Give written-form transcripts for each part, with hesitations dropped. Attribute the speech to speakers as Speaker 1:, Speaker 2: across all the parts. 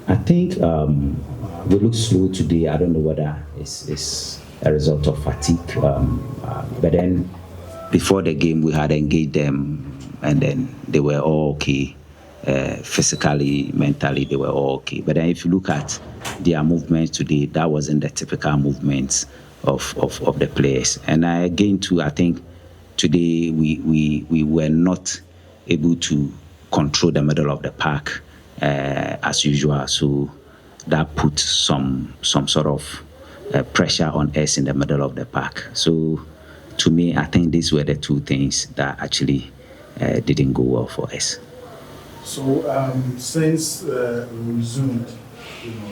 Speaker 1: I think we look slow today. I don't know whether it's a result of fatigue. But then before the game, we had engaged them, and then they were all okay. Physically, mentally, they were all okay. But then if you look at their movements today, that wasn't the typical movements of the players. And again, too, I think today we were not able to control the middle of the park as usual. So that put some sort of pressure on us in the middle of the park. So to me, I think these were the two things that actually didn't go well for us.
Speaker 2: So since we resumed,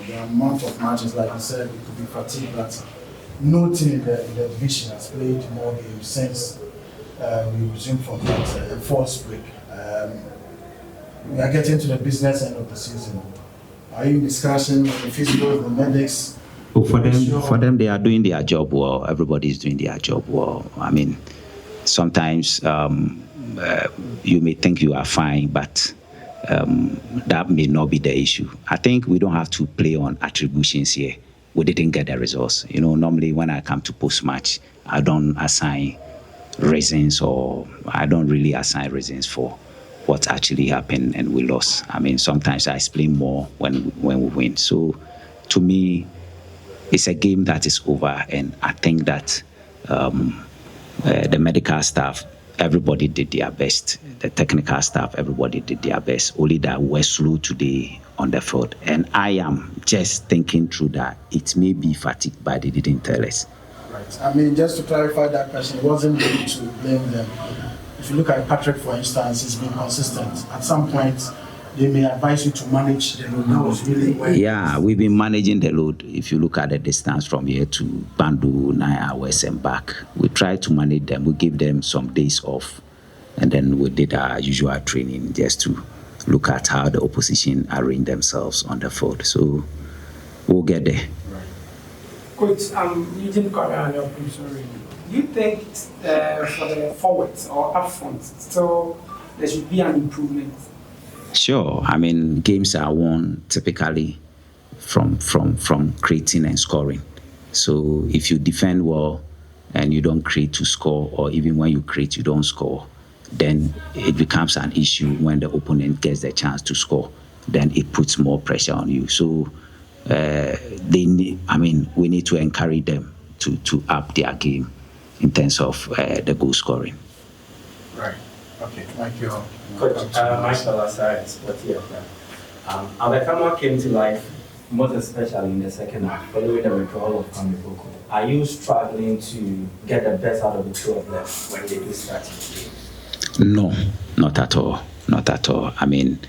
Speaker 2: the amount of matches, like you said, it could be fatigue, but no team in the division has played more games since we resumed from that forced break. We are getting to the business end of the season. Are you in discussion with the physicals, the medics?
Speaker 1: Oh, for them, they are doing their job well. Everybody is doing their job well. I mean, sometimes you may think you are fine, but that may not be the issue. I think we don't have to play on attributions here. We didn't get the results. Normally when I come to post-match, I don't assign reasons, or I don't really assign reasons for what actually happened and we lost. I mean, sometimes I explain more when we win. So to me, it's a game that is over, and I think that the medical staff, everybody did their best. The technical staff, everybody did their best. Only that we're slow today on the field. And I am just thinking through that it may be fatigue, but they didn't tell us.
Speaker 2: Right. I mean, just to clarify that question, it wasn't really to blame them. If you look at Patrick, for instance, he's been consistent. At some point, they may advise you to manage the load. That was really well.
Speaker 1: Yeah, we've been managing the load. If you look at the distance from here to Bandu, 9 hours and back, we try to manage them. We give them some days off, and then we did our usual training just to look at how the opposition arrange themselves on the field. So we'll get there.
Speaker 3: Right. Coach, Eugene Korean, I'm sorry. Do you think for the forwards or up front, still there should be an improvement?
Speaker 1: Sure. I mean, games are won typically from creating and scoring. So if you defend well and you don't create to score, or even when you create you don't score, then it becomes an issue when the opponent gets the chance to score. Then it puts more pressure on you. So we need to encourage them to up their game in terms of the goal scoring.
Speaker 2: Right. Okay. Thank you.
Speaker 4: Coach, Michael Asari, Sport here. Bechem came to life, most especially in the second half, following the withdrawal of Kotoko. Are you struggling to get the best out of the two of them when they do start the game?
Speaker 1: No, not at all. Not at all. I mean,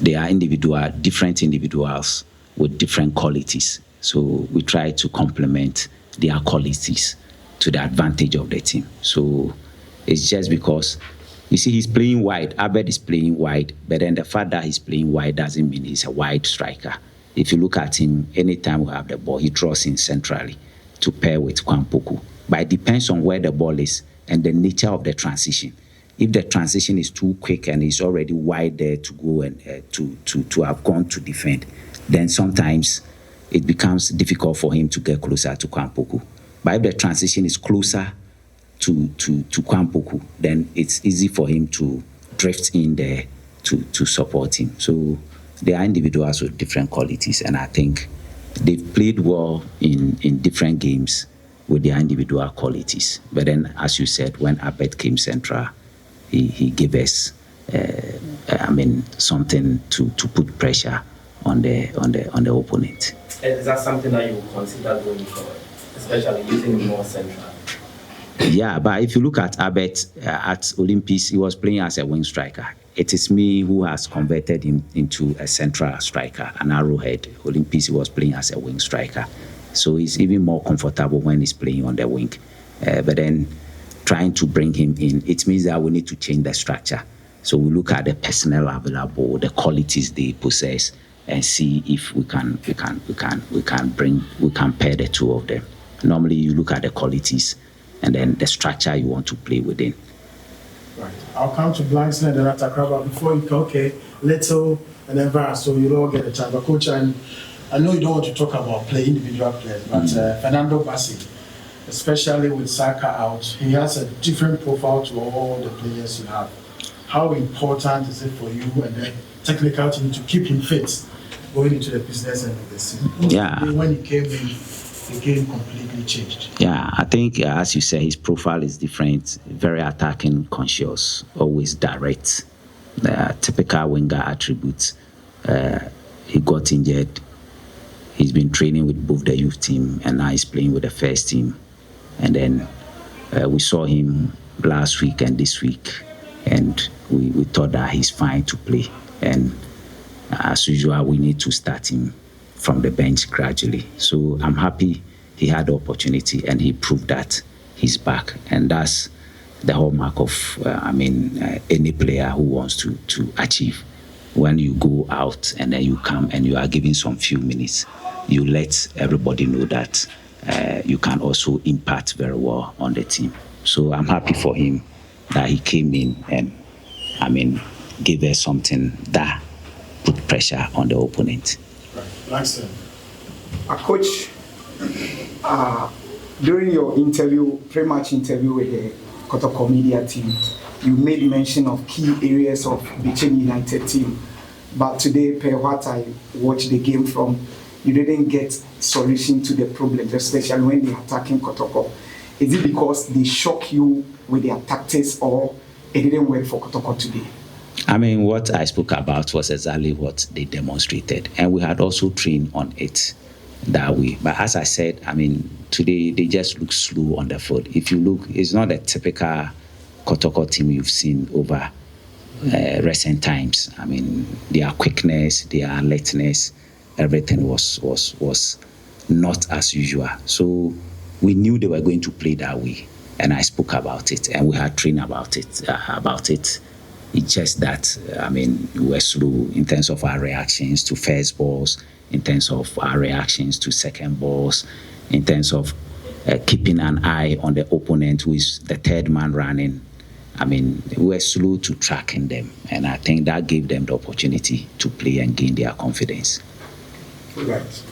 Speaker 1: they are different individuals with different qualities. So we try to complement their qualities to the advantage of the team. So it's just because, you see, he's playing wide. Abed is playing wide, but then the fact that he's playing wide doesn't mean he's a wide striker. If you look at him, anytime we have the ball, he draws in centrally to pair with Kotoko. But it depends on where the ball is and the nature of the transition. If the transition is too quick and he's already wide there to go and to have gone to defend, then sometimes it becomes difficult for him to get closer to Kotoko. But if the transition is closer to Kotoko, then it's easy for him to drift in there to support him. So they are individuals with different qualities, and I think they've played well in different games with their individual qualities. But then, as you said, when Abed came central, he gave us something to put pressure on the opponent.
Speaker 4: Is that something that you would consider going forward, especially using him more central?
Speaker 1: Yeah, but if you look at Abed at Olympics, he was playing as a wing striker. It is me who has converted him into a central striker, an arrowhead. Olympics, he was playing as a wing striker. So he's even more comfortable when he's playing on the wing. But then trying to bring him in, it means that we need to change the structure. So we look at the personnel available, the qualities they possess, and see if we can pair the two of them. Normally, you look at the qualities and then the structure you want to play within.
Speaker 2: Right. I'll come to Blanks and then Atakraba before you go. Okay, Little, and then Varas, so you'll all get a chance. But coach, I know you don't want to talk about individual players, but Fernando Bassi, especially with Saka out, he has a different profile to all the players you have. How important is it for you and the technical team to keep him fit going into the business end of the season?
Speaker 1: Yeah.
Speaker 2: When he came in, the game completely changed.
Speaker 1: Yeah, I think, as you say, his profile is different, very attacking, conscious, always direct. The typical winger attributes. He got injured. He's been training with both the youth team, and now he's playing with the first team. And then we saw him last week and this week, and we thought that he's fine to play. And as usual, we need to start him from the bench gradually. So I'm happy he had the opportunity and he proved that he's back. And that's the hallmark of, any player who wants to achieve. When you go out and then you come and you are given some few minutes, you let everybody know that you can also impact very well on the team. So I'm happy for him that he came in and, gave us something that put pressure on the opponent.
Speaker 2: Langston.
Speaker 5: Coach, during your interview, pre-match interview with the Kotoko media team, you made mention of key areas of Bechem United team. But today, per what I watched the game from, you didn't get solution to the problems, especially when they're attacking Kotoko. Is it because they shock you with their tactics, or it didn't work for Kotoko today?
Speaker 1: What I spoke about was exactly what they demonstrated, and we had also trained on it that way. But as I said, today they just look slow on the field. If you look, it's not a typical Kotoko team you've seen over recent times. Their quickness, their alertness, everything was not as usual. So we knew they were going to play that way, and I spoke about it, and we had trained about it. It's just that, we were slow in terms of our reactions to first balls, in terms of our reactions to second balls, in terms of keeping an eye on the opponent who is the third man running. We were slow to tracking them, and I think that gave them the opportunity to play and gain their confidence.
Speaker 2: Right.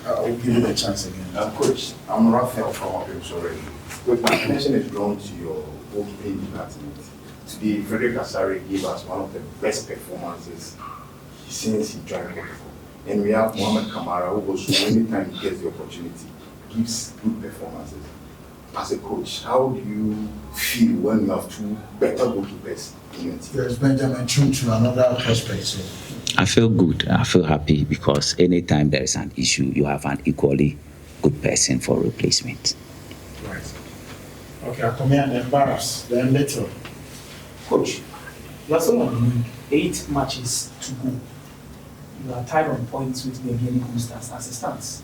Speaker 2: I'll give you the chance again.
Speaker 6: Coach, I'm Raphael from Ogum already. Coach, my attention is drawn to your goalkeeping department. Today, Frederick Asare gave us one of the best performances since he joined Kotoko. And we have Mohamed Kamara, who also, anytime he gets the opportunity, gives good performances. As a coach, how do you feel when you have two better goalkeepers in your team?
Speaker 2: There's Benjamin Chunchu, another prospect. So.
Speaker 1: I feel good. I feel happy because anytime there is an issue, you have an equally good person for replacement.
Speaker 2: Right. Okay, I'll come here and embarrass, then later.
Speaker 3: Coach, you are still on the league, 8 matches to go. You are tied on points with the Vienna Constance as it stands.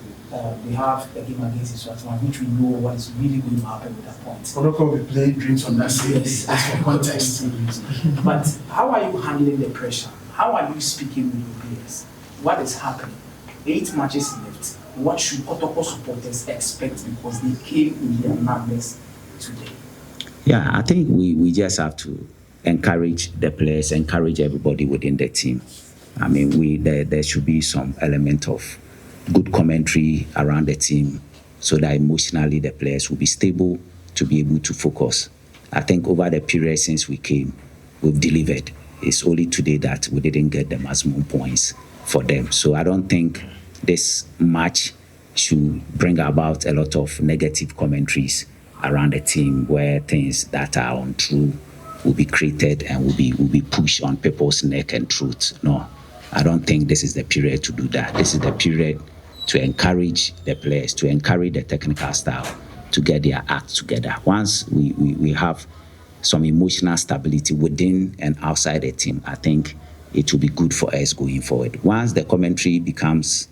Speaker 3: We have the game against Israel, which we know what is really going to happen with that point.
Speaker 2: Kotoko will play drinks on that series. That's for context.
Speaker 3: But how are you handling the pressure? How are you speaking with your players? What is happening? 8 matches left. What should Kotoko supporters expect because they came in their numbers today?
Speaker 1: Yeah, I think we just have to encourage the players, encourage everybody within the team. There should be some element of good commentary around the team so that emotionally the players will be stable to be able to focus. I think over the period since we came, we've delivered. It's only today that we didn't get the maximum points for them. So I don't think this match should bring about a lot of negative commentaries around the team where things that are untrue will be created and will be pushed on people's neck and throat. No, I don't think this is the period to do that. This is the period to encourage the players, to encourage the technical staff to get their act together. Once we have some emotional stability within and outside the team, I think it will be good for us going forward. Once the commentary becomes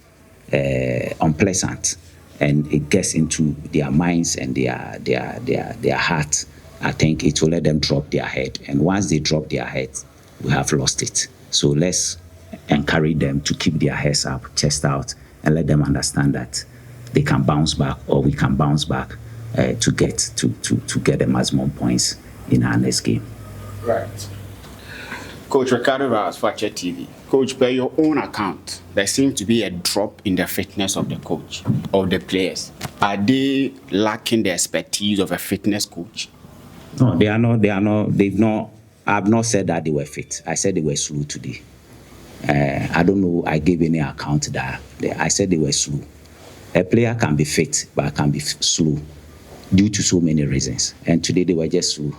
Speaker 1: unpleasant and it gets into their minds and their heart, I think it will let them drop their head. And once they drop their head, we have lost it. So let's encourage them to keep their heads up, chest out, and let them understand that they can bounce back, or we can bounce back to get the maximum points in our next game.
Speaker 2: Right.
Speaker 7: Coach Ricardo Rouse, Factor TV. Coach, Coach, by your own account, there seems to be a drop in the fitness of the coach, of the players. Are they lacking the expertise of a fitness coach?
Speaker 1: No, they are not. They are not. They've not. I've not said that they were fit. I said they were slow today. I don't know. I gave any account that I said they were slow. A player can be fit, but can be slow due to so many reasons. And today they were just slow.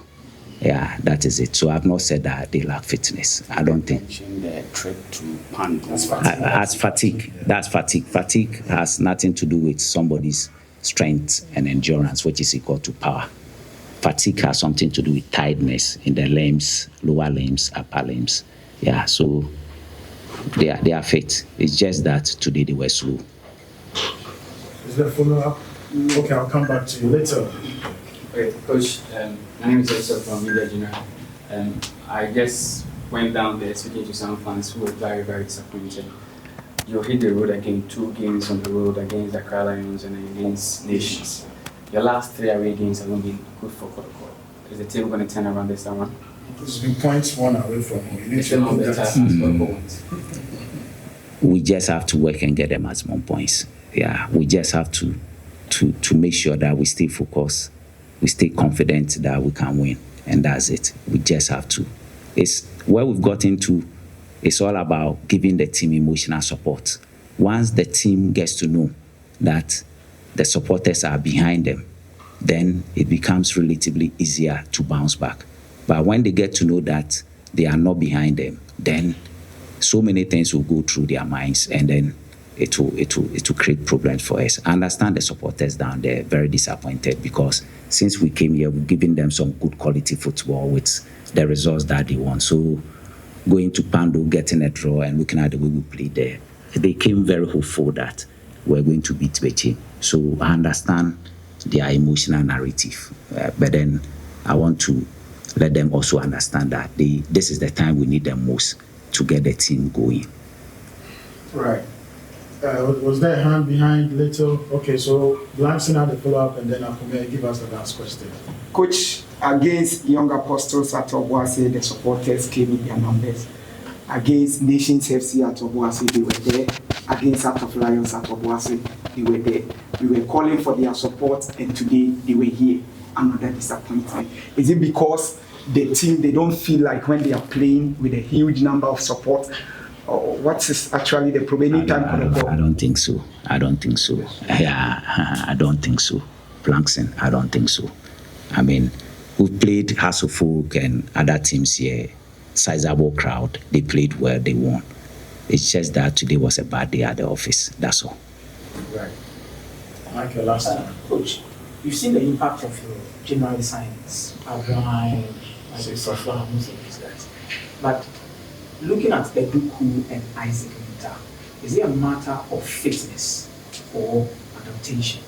Speaker 1: Yeah, that is it. So I've not said that they lack fitness. I don't think.
Speaker 7: The trip to Pandu.
Speaker 1: As fatigue. That's fatigue. Fatigue has nothing to do with somebody's strength and endurance, which is equal to power. Fatigue has something to do with tiredness in the limbs, lower limbs, upper limbs. Yeah, so they are fit. It's just that today they were slow.
Speaker 2: Is there a follow-up? Okay, I'll come back to you later.
Speaker 8: Okay, Coach, my name is Joseph from Media General. I just went down there speaking to some fans who were very, very disappointed. You hit the road again, 2 games on the road against the Accra Lions and against Nations. Your last 3 away games have not been good for Kotoko. Is the team going to turn around this time?
Speaker 2: It's been points one away from you. You need
Speaker 8: It's
Speaker 2: to
Speaker 8: not
Speaker 2: know
Speaker 8: better
Speaker 2: that.
Speaker 8: as Kotoko wins.
Speaker 1: We just have to work and get the maximum points. Yeah, we just have to make sure that we stay focused, we stay confident that we can win, and that's it. We just have to. It's where we've got into. It's all about giving the team emotional support. Once the team gets to know that the supporters are behind them, then it becomes relatively easier to bounce back. But when they get to know that they are not behind them, then so many things will go through their minds, and then it will create problems for us. I understand the supporters down there very disappointed because since we came here, we've given them some good quality football with the results that they want. So going to Pandu, getting a draw, and looking at the way we played there, they came very hopeful that we're going to beat Bechem. So I understand their emotional narrative, but then I want to let them also understand that this is the time we need them most to get the team going.
Speaker 2: Right. Was there a hand behind Little? Okay, so Blanson had the follow-up, and then Akume give us the last question.
Speaker 5: Coach, against Young Apostles at Obuasi, the supporters came in their numbers. Against Nations FC at Obuasi, they were there. Against Out of Lions at Obuasi, they were there. We were calling for their support, and today they were here. Another disappointment. Is it because the team, they don't feel like when they are playing with a huge number of support? Or what is actually the problem?
Speaker 1: I don't think so. I don't think so. Yeah, I don't think so. Blankson, I don't think so. I mean, we've played Hasselfolk and other teams here, sizable crowd. They played well, they won. It's just that today was a bad day at the office. That's all.
Speaker 2: Right. Michael, last time.
Speaker 3: Coach, you've seen the impact of your January signings, Abraham, Safra, most of these guys. But looking at the Duku and Isaac Mita, is it a matter of fitness or adaptation?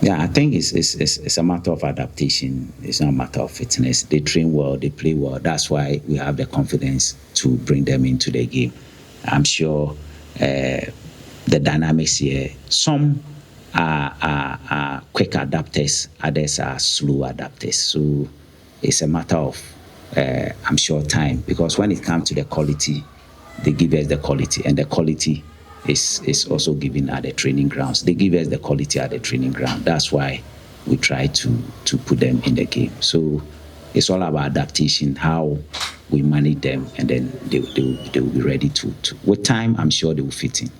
Speaker 1: Yeah, I think it's a matter of adaptation. It's not a matter of fitness. They train well, they play well. That's why we have the confidence to bring them into the game. I'm sure the dynamics here, some are quick adapters, others are slow adapters. So it's a matter of, I'm sure, time. Because when it comes to the quality, they give us the quality, and the quality is also given at the training grounds. They give us the quality at the training ground. That's why we try to put them in the game. So it's all about adaptation, how we manage them, and then they will be ready to. With time, I'm sure they will fit in.